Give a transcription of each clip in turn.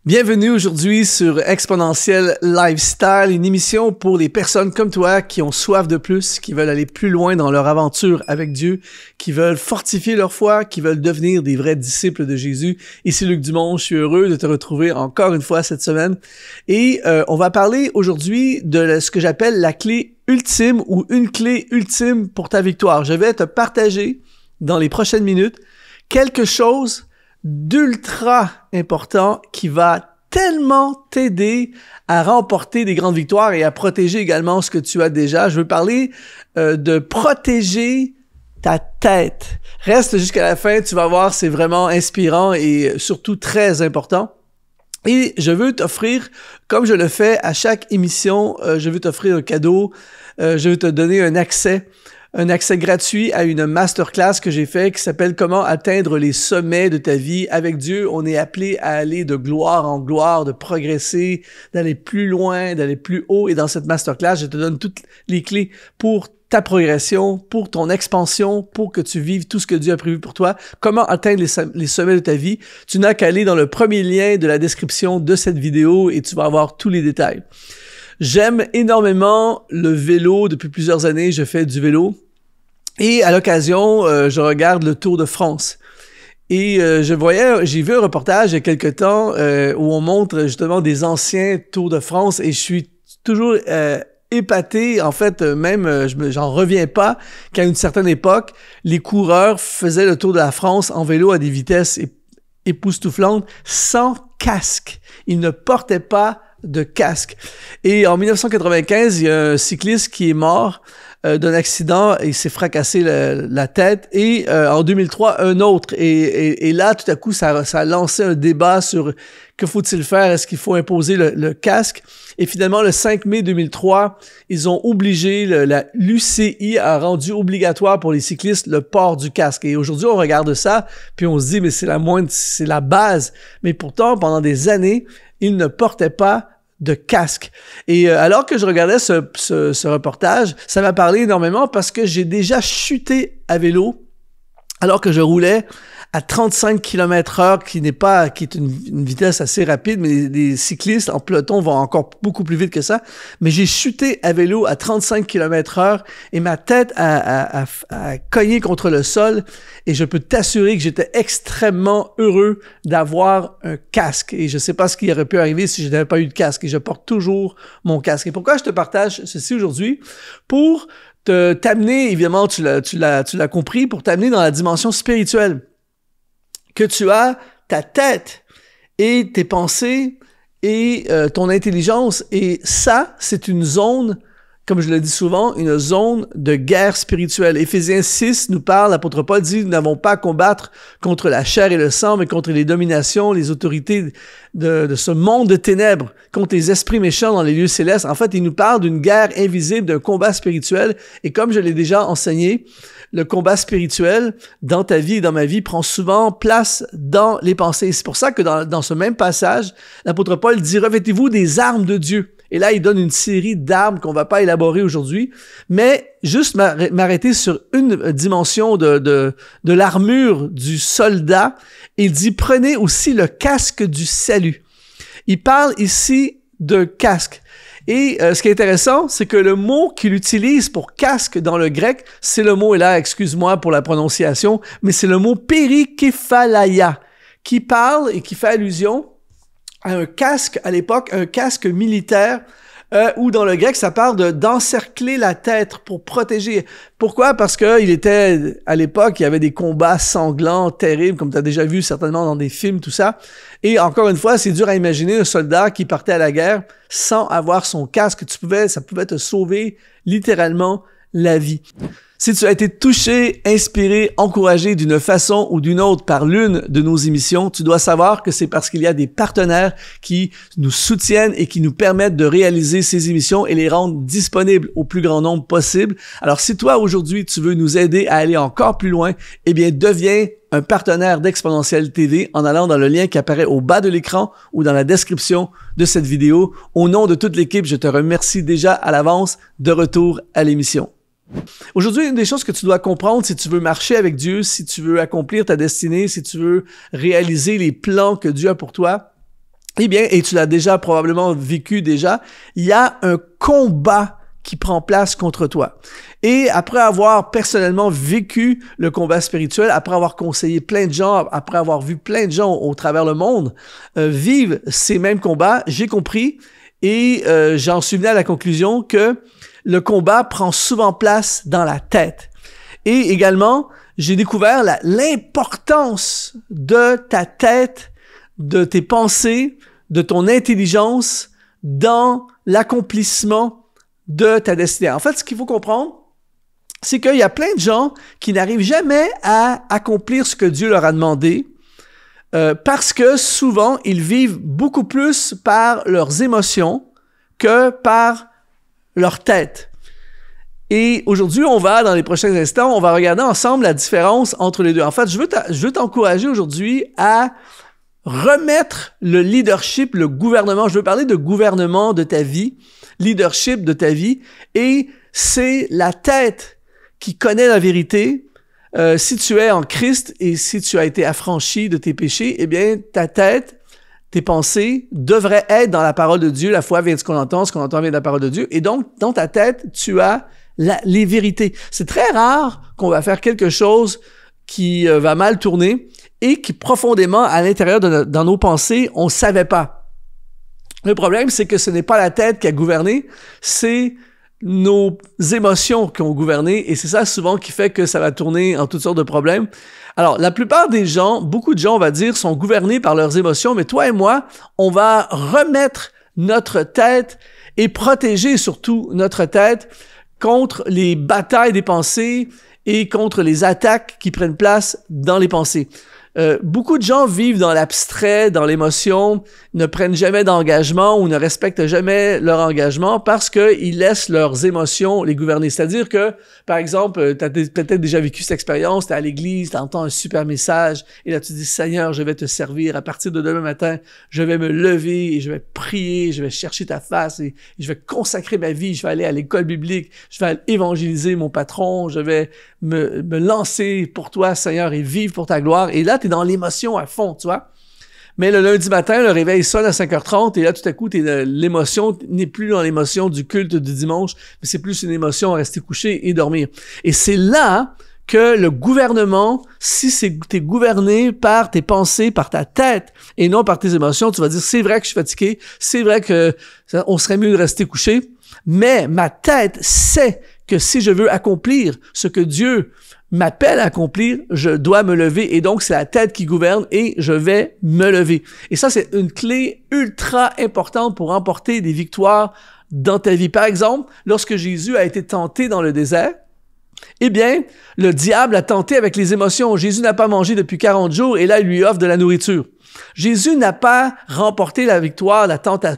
Bienvenue aujourd'hui sur Exponentiel Lifestyle, une émission pour les personnes comme toi qui ont soif de plus, qui veulent aller plus loin dans leur aventure avec Dieu, qui veulent fortifier leur foi, qui veulent devenir des vrais disciples de Jésus. Ici Luc Dumont, je suis heureux de te retrouver encore une fois cette semaine. Et on va parler aujourd'hui de ce que j'appelle la clé ultime ou une clé ultime pour ta victoire. Je vais te partager dans les prochaines minutes quelque chose d'ultra important qui va tellement t'aider à remporter des grandes victoires et à protéger également ce que tu as déjà. Je veux parler de protéger ta tête. Reste jusqu'à la fin, tu vas voir, c'est vraiment inspirant et surtout très important. Et je veux t'offrir, comme je le fais à chaque émission, je veux t'offrir un cadeau, je veux te donner un accès gratuit à une masterclass que j'ai fait qui s'appelle « Comment atteindre les sommets de ta vie avec Dieu ». On est appelé à aller de gloire en gloire, de progresser, d'aller plus loin, d'aller plus haut. Et dans cette masterclass, je te donne toutes les clés pour ta progression, pour ton expansion, pour que tu vives tout ce que Dieu a prévu pour toi. Comment atteindre les sommets de ta vie. Tu n'as qu'à aller dans le premier lien de la description de cette vidéo et tu vas avoir tous les détails. J'aime énormément le vélo. Depuis plusieurs années, je fais du vélo. Et à l'occasion, je regarde le Tour de France. Et j'ai vu un reportage il y a quelque temps où on montre justement des anciens Tours de France et je suis toujours épaté. En fait, même, j'en reviens pas qu'à une certaine époque, les coureurs faisaient le Tour de la France en vélo à des vitesses époustouflantes sans casque. Ils ne portaient pas de casque. Et en 1995, il y a un cycliste qui est mort d'un accident, il s'est fracassé la tête, et en 2003, un autre. Et là, tout à coup, ça a lancé un débat sur que faut-il faire, est-ce qu'il faut imposer le casque? Et finalement, le 5 mai 2003, ils ont obligé, l'UCI a rendu obligatoire pour les cyclistes le port du casque. Et aujourd'hui, on regarde ça, puis on se dit, mais c'est la base. Mais pourtant, pendant des années, ils ne portaient pas de casque. Et alors que je regardais ce reportage, ça m'a parlé énormément parce que j'ai déjà chuté à vélo alors que je roulais à 35 km/h, qui est une vitesse assez rapide, mais les cyclistes en peloton vont encore beaucoup plus vite que ça. Mais j'ai chuté à vélo à 35 km/h et ma tête a cogné contre le sol et je peux t'assurer que j'étais extrêmement heureux d'avoir un casque. Et je sais pas ce qui aurait pu arriver si je n'avais pas eu de casque et je porte toujours mon casque. Et pourquoi je te partage ceci aujourd'hui? Pour t'amener, évidemment, tu l'as compris, pour t'amener dans la dimension spirituelle. Que tu as ta tête et tes pensées et ton intelligence. Et ça, c'est une zone, comme je le dis souvent, une zone de guerre spirituelle. Éphésiens 6 nous parle, l'apôtre Paul dit, nous n'avons pas à combattre contre la chair et le sang, mais contre les dominations, les autorités de ce monde de ténèbres, contre les esprits méchants dans les lieux célestes. En fait, il nous parle d'une guerre invisible, d'un combat spirituel. Et comme je l'ai déjà enseigné, le combat spirituel dans ta vie et dans ma vie prend souvent place dans les pensées. C'est pour ça que dans ce même passage, l'apôtre Paul dit « Revêtez-vous des armes de Dieu ». Et là, il donne une série d'armes qu'on va pas élaborer aujourd'hui, mais juste m'arrêter sur une dimension de l'armure du soldat. Il dit « Prenez aussi le casque du salut ». Il parle ici de casque. Et ce qui est intéressant, c'est que le mot qu'il utilise pour casque dans le grec, c'est le mot, et là, excuse-moi pour la prononciation, mais c'est le mot périképhalaya, qui parle et qui fait allusion à un casque à l'époque, un casque militaire, où dans le grec, ça parle d'encercler la tête pour protéger. Pourquoi? Parce que à l'époque, il y avait des combats sanglants, terribles, comme tu as déjà vu certainement dans des films, tout ça. Et encore une fois, c'est dur à imaginer un soldat qui partait à la guerre sans avoir son casque. Ça pouvait te sauver littéralement la vie. Si tu as été touché, inspiré, encouragé d'une façon ou d'une autre par l'une de nos émissions, tu dois savoir que c'est parce qu'il y a des partenaires qui nous soutiennent et qui nous permettent de réaliser ces émissions et les rendre disponibles au plus grand nombre possible. Alors, si toi, aujourd'hui, tu veux nous aider à aller encore plus loin, eh bien, deviens un partenaire d'Exponentiel TV en allant dans le lien qui apparaît au bas de l'écran ou dans la description de cette vidéo. Au nom de toute l'équipe, je te remercie déjà à l'avance. De retour à l'émission. Aujourd'hui, une des choses que tu dois comprendre si tu veux marcher avec Dieu, si tu veux accomplir ta destinée, si tu veux réaliser les plans que Dieu a pour toi, eh bien, et tu l'as déjà probablement vécu déjà, il y a un combat qui prend place contre toi. Et après avoir personnellement vécu le combat spirituel, après avoir conseillé plein de gens, après avoir vu plein de gens au travers le monde vivre ces mêmes combats, j'ai compris et j'en suis venu à la conclusion que le combat prend souvent place dans la tête. Et également, j'ai découvert l'importance de ta tête, de tes pensées, de ton intelligence dans l'accomplissement de ta destinée. En fait, ce qu'il faut comprendre, c'est qu'il y a plein de gens qui n'arrivent jamais à accomplir ce que Dieu leur a demandé parce que souvent, ils vivent beaucoup plus par leurs émotions que par leur tête. Et aujourd'hui, dans les prochains instants, on va regarder ensemble la différence entre les deux. En fait, je veux t'encourager aujourd'hui à remettre le leadership, le gouvernement. Je veux parler de gouvernement de ta vie, leadership de ta vie, et c'est la tête qui connaît la vérité. Si tu es en Christ et si tu as été affranchi de tes péchés, eh bien, ta tête, tes pensées devraient être dans la parole de Dieu. La foi vient de ce qu'on entend vient de la parole de Dieu. Et donc, dans ta tête, tu as les vérités. C'est très rare qu'on va faire quelque chose qui va mal tourner et qui profondément, à l'intérieur dans nos pensées, on ne savait pas. Le problème, c'est que ce n'est pas la tête qui a gouverné, c'est nos émotions qui ont gouverné, et c'est ça souvent qui fait que ça va tourner en toutes sortes de problèmes. Alors, la plupart des gens, beaucoup de gens, on va dire, sont gouvernés par leurs émotions, mais toi et moi, on va remettre notre tête et protéger surtout notre tête contre les batailles des pensées et contre les attaques qui prennent place dans les pensées. Beaucoup de gens vivent dans l'abstrait, dans l'émotion, ne prennent jamais d'engagement ou ne respectent jamais leur engagement parce qu'ils laissent leurs émotions les gouverner. C'est-à-dire que, par exemple, tu as peut-être déjà vécu cette expérience, tu es à l'église, tu entends un super message et là tu dis « Seigneur, je vais te servir. À partir de demain matin, je vais me lever et je vais prier, je vais chercher ta face et je vais consacrer ma vie, je vais aller à l'école biblique, je vais évangéliser mon patron, je vais me lancer pour toi, Seigneur, et vivre pour ta gloire. » Et là, tu es dans l'émotion à fond, tu vois. Mais le lundi matin, le réveil sonne à 5h30 et là, tout à coup, l'émotion n'est plus dans l'émotion du culte du dimanche, mais c'est plus une émotion à rester couché et dormir. Et c'est là que le gouvernement, si t'es gouverné par tes pensées, par ta tête et non par tes émotions, tu vas dire, c'est vrai que je suis fatigué, c'est vrai que on serait mieux de rester couché, mais ma tête sait que si je veux accomplir ce que Dieu m'appelle à accomplir, je dois me lever et donc c'est la tête qui gouverne et je vais me lever. Et ça, c'est une clé ultra importante pour remporter des victoires dans ta vie. Par exemple, lorsque Jésus a été tenté dans le désert, eh bien, le diable a tenté avec les émotions. Jésus n'a pas mangé depuis 40 jours et là, il lui offre de la nourriture. Jésus n'a pas remporté la victoire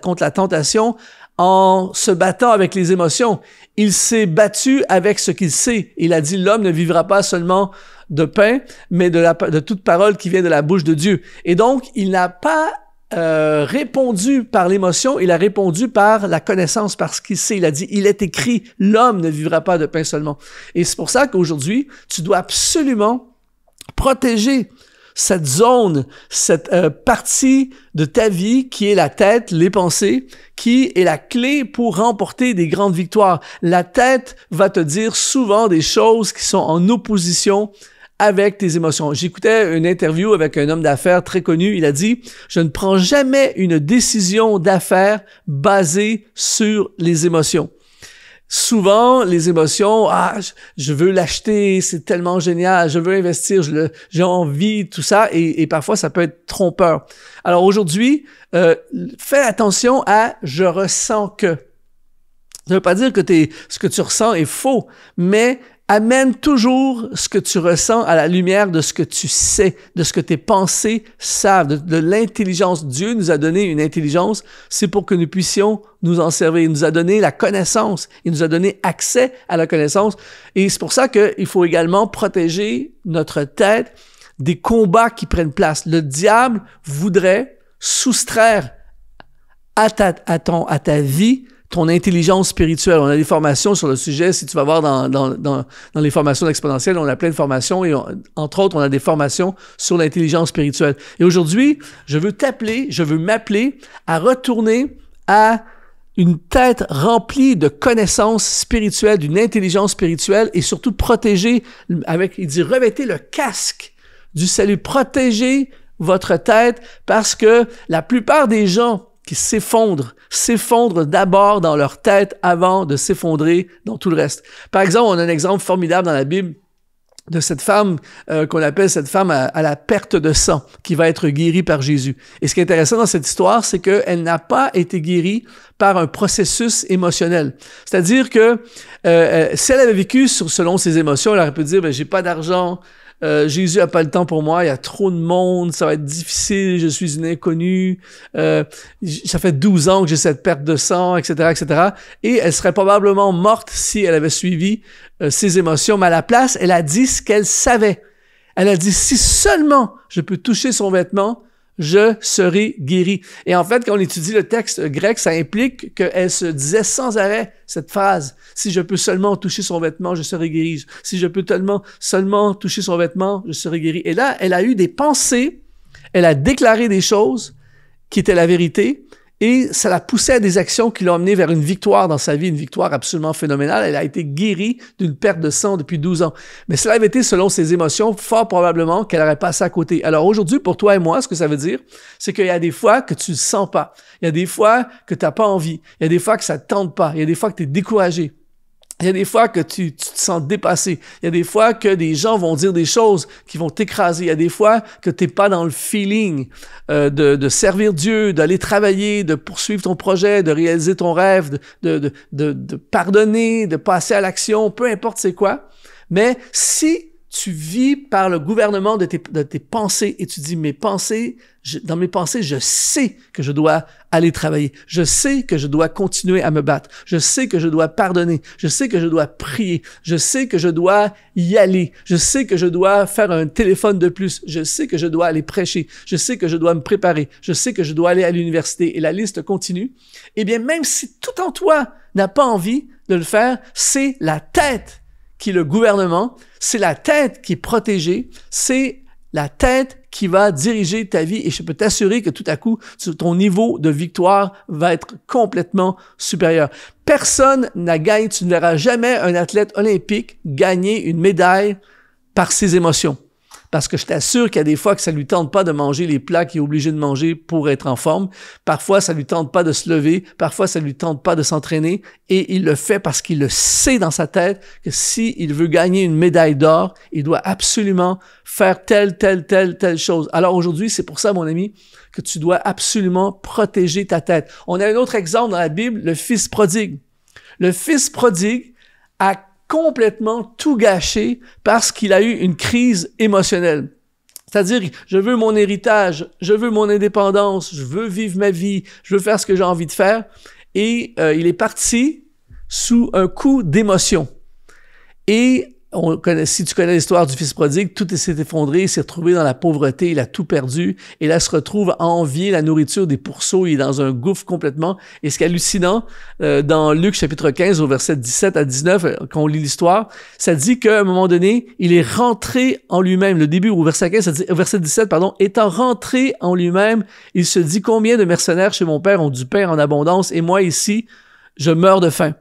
contre la tentation en se battant avec les émotions. Il s'est battu avec ce qu'il sait. Il a dit, l'homme ne vivra pas seulement de pain, mais de toute parole qui vient de la bouche de Dieu. Et donc, il n'a pas répondu par l'émotion, il a répondu par la connaissance, parce qu'il sait. Il a dit, il est écrit, l'homme ne vivra pas de pain seulement. Et c'est pour ça qu'aujourd'hui, tu dois absolument protéger cette zone, cette partie de ta vie qui est la tête, les pensées, qui est la clé pour remporter des grandes victoires. La tête va te dire souvent des choses qui sont en opposition avec tes émotions. J'écoutais une interview avec un homme d'affaires très connu. Il a dit, je ne prends jamais une décision d'affaires basée sur les émotions. Souvent, les émotions, je veux l'acheter, c'est tellement génial, je veux investir, j'ai envie, tout ça, et parfois ça peut être trompeur. Alors aujourd'hui, fais attention à « je ressens que ». Ça ne veut pas dire que ce que tu ressens est faux, mais amène toujours ce que tu ressens à la lumière de ce que tu sais, de ce que tes pensées savent, de l'intelligence. Dieu nous a donné une intelligence, c'est pour que nous puissions nous en servir. Il nous a donné la connaissance, il nous a donné accès à la connaissance. Et c'est pour ça qu'il faut également protéger notre tête des combats qui prennent place. Le diable voudrait soustraire à ta vie ton intelligence spirituelle. On a des formations sur le sujet. Si tu vas voir dans les formations d'Exponentiel, on a plein de formations et entre autres, on a des formations sur l'intelligence spirituelle. Et aujourd'hui, je veux m'appeler à retourner à une tête remplie de connaissances spirituelles, d'une intelligence spirituelle et surtout protéger il dit revêtez le casque du salut, protégez votre tête parce que la plupart des gens qui s'effondrent d'abord dans leur tête avant de s'effondrer dans tout le reste. Par exemple, on a un exemple formidable dans la Bible de cette femme qu'on appelle cette femme à la perte de sang qui va être guérie par Jésus. Et ce qui est intéressant dans cette histoire, c'est qu'elle n'a pas été guérie par un processus émotionnel. C'est-à-dire que si elle avait vécu selon ses émotions, elle aurait pu dire « j'ai pas d'argent ». Jésus n'a pas le temps pour moi, il y a trop de monde, ça va être difficile, je suis une inconnue, ça fait 12 ans que j'ai cette perte de sang, etc., etc. Et elle serait probablement morte si elle avait suivi ses émotions, mais à la place, elle a dit ce qu'elle savait. Elle a dit, si seulement je peux toucher son vêtement, je serai guéri. Et en fait, quand on étudie le texte grec, ça implique qu'elle se disait sans arrêt cette phrase. Si je peux seulement toucher son vêtement, je serai guéri. Si je peux seulement toucher son vêtement, je serai guéri. Et là, elle a eu des pensées, elle a déclaré des choses qui étaient la vérité et ça la poussait à des actions qui l'ont amenée vers une victoire dans sa vie, une victoire absolument phénoménale. Elle a été guérie d'une perte de sang depuis 12 ans. Mais cela avait été selon ses émotions, fort probablement qu'elle aurait passé à côté. Alors aujourd'hui, pour toi et moi, ce que ça veut dire, c'est qu'il y a des fois que tu ne sens pas. Il y a des fois que tu n'as pas envie. Il y a des fois que ça ne te tente pas. Il y a des fois que tu es découragé. Il y a des fois que tu te sens dépassé. Il y a des fois que des gens vont dire des choses qui vont t'écraser. Il y a des fois que tu n'es pas dans le feeling de servir Dieu, d'aller travailler, de poursuivre ton projet, de réaliser ton rêve, de pardonner, de passer à l'action, peu importe c'est quoi. Mais si tu vis par le gouvernement de tes pensées et tu dis, dans mes pensées, je sais que je dois aller travailler. Je sais que je dois continuer à me battre. Je sais que je dois pardonner. Je sais que je dois prier. Je sais que je dois y aller. Je sais que je dois faire un téléphone de plus. Je sais que je dois aller prêcher. Je sais que je dois me préparer. Je sais que je dois aller à l'université. Et la liste continue. Eh bien, même si tout en toi n'a pas envie de le faire, c'est la tête qui est le gouvernement, c'est la tête qui est protégée, c'est la tête qui va diriger ta vie et je peux t'assurer que tout à coup, ton niveau de victoire va être complètement supérieur. Personne n'a gagné, tu ne verras jamais un athlète olympique gagner une médaille par ses émotions. Parce que je t'assure qu'il y a des fois que ça lui tente pas de manger les plats qu'il est obligé de manger pour être en forme. Parfois, ça lui tente pas de se lever. Parfois, ça lui tente pas de s'entraîner. Et il le fait parce qu'il le sait dans sa tête que s'il veut gagner une médaille d'or, il doit absolument faire telle chose. Alors aujourd'hui, c'est pour ça, mon ami, que tu dois absolument protéger ta tête. On a un autre exemple dans la Bible, le fils prodigue. Le fils prodigue a complètement tout gâché parce qu'il a eu une crise émotionnelle. C'est-à-dire, je veux mon héritage, je veux mon indépendance, je veux vivre ma vie, je veux faire ce que j'ai envie de faire. Et il est parti sous un coup d'émotion. Et si tu connais l'histoire du fils prodigue, tout s'est effondré, il s'est retrouvé dans la pauvreté, il a tout perdu, et là, il se retrouve à envier la nourriture des pourceaux, il est dans un gouffre complètement. Et ce qui est hallucinant, dans Luc chapitre 15, au verset 17 à 19, quand on lit l'histoire, ça dit qu'à un moment donné, il est rentré en lui-même. Le début, au verset 15, ça dit, au verset 17, pardon, étant rentré en lui-même, il se dit, combien de mercenaires chez mon père ont du pain en abondance, et moi ici, je meurs de faim.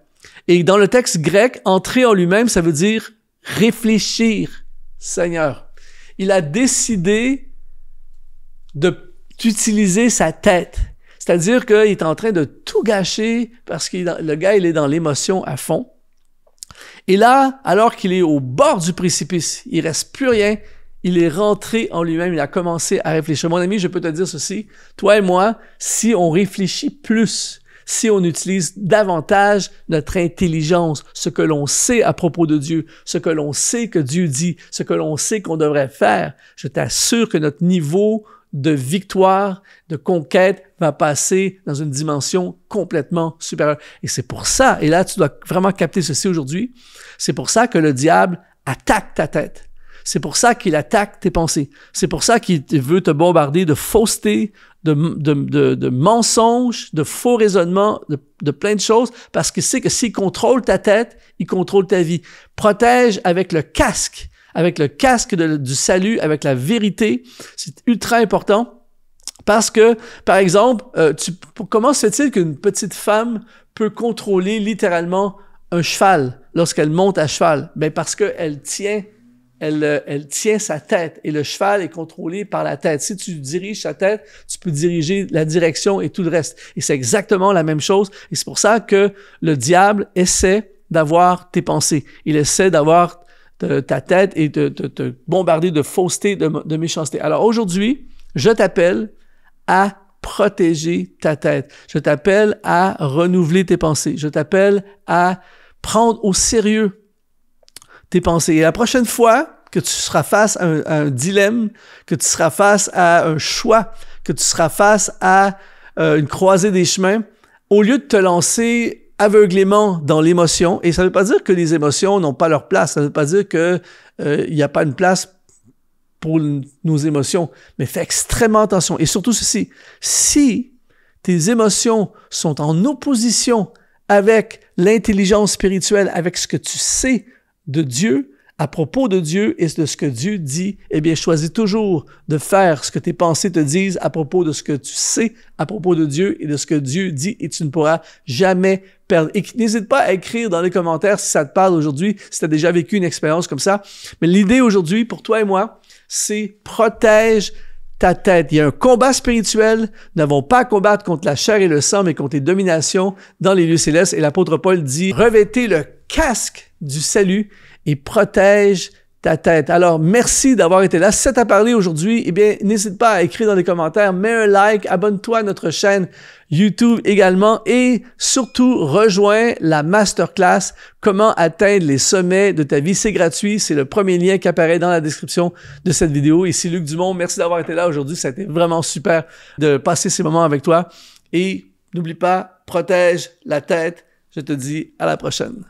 Et dans le texte grec, entrer en lui-même, ça veut dire réfléchir, Seigneur. Il a décidé d'utiliser sa tête. C'est-à-dire qu'il est en train de tout gâcher parce que le gars, il est dans l'émotion à fond. Et là, alors qu'il est au bord du précipice, il reste plus rien, il est rentré en lui-même, il a commencé à réfléchir. Mon ami, je peux te dire ceci, toi et moi, si on réfléchit plus, si on utilise davantage notre intelligence, ce que l'on sait à propos de Dieu, ce que l'on sait que Dieu dit, ce que l'on sait qu'on devrait faire, je t'assure que notre niveau de victoire, de conquête va passer dans une dimension complètement supérieure. Et c'est pour ça, et là tu dois vraiment capter ceci aujourd'hui, c'est pour ça que le diable attaque ta tête. C'est pour ça qu'il attaque tes pensées. C'est pour ça qu'il veut te bombarder de fausseté, de mensonges, de faux raisonnements, de plein de choses, parce qu'il sait que s'il contrôle ta tête, il contrôle ta vie. Protège avec le casque du salut, avec la vérité. C'est ultra important. Parce que, par exemple, comment se fait-il qu'une petite femme peut contrôler littéralement un cheval lorsqu'elle monte à cheval? Ben parce qu'elle tient sa tête et le cheval est contrôlé par la tête. Si tu diriges sa tête, tu peux diriger la direction et tout le reste. Et c'est exactement la même chose. Et c'est pour ça que le diable essaie d'avoir tes pensées. Il essaie d'avoir ta tête et de te bombarder de fausseté, de méchanceté. Alors aujourd'hui, je t'appelle à protéger ta tête. Je t'appelle à renouveler tes pensées. Je t'appelle à prendre au sérieux tes pensées. Et la prochaine fois que tu seras face à un dilemme, que tu seras face à un choix, que tu seras face à une croisée des chemins, au lieu de te lancer aveuglément dans l'émotion, et ça ne veut pas dire que les émotions n'ont pas leur place, ça ne veut pas dire qu'il n'y a pas une place pour nos émotions, mais fais extrêmement attention. Et surtout ceci, si tes émotions sont en opposition avec l'intelligence spirituelle, avec ce que tu sais de Dieu, à propos de Dieu et de ce que Dieu dit, eh bien, choisis toujours de faire ce que tes pensées te disent à propos de ce que tu sais à propos de Dieu et de ce que Dieu dit, et tu ne pourras jamais perdre. Et n'hésite pas à écrire dans les commentaires si ça te parle aujourd'hui, si tu as déjà vécu une expérience comme ça. Mais l'idée aujourd'hui, pour toi et moi, c'est protège ta tête. Il y a un combat spirituel. Nous n'avons pas à combattre contre la chair et le sang, mais contre les dominations dans les lieux célestes. Et l'apôtre Paul dit, revêtez le casque du salut et protège ta tête. Alors, merci d'avoir été là. Si ça t'a parlé aujourd'hui, eh bien, n'hésite pas à écrire dans les commentaires, mets un like, abonne-toi à notre chaîne YouTube également et surtout, rejoins la masterclass « Comment atteindre les sommets de ta vie ». C'est gratuit, c'est le premier lien qui apparaît dans la description de cette vidéo. Ici Luc Dumont, merci d'avoir été là aujourd'hui. Ça a été vraiment super de passer ces moments avec toi. Et n'oublie pas, protège la tête. Je te dis à la prochaine.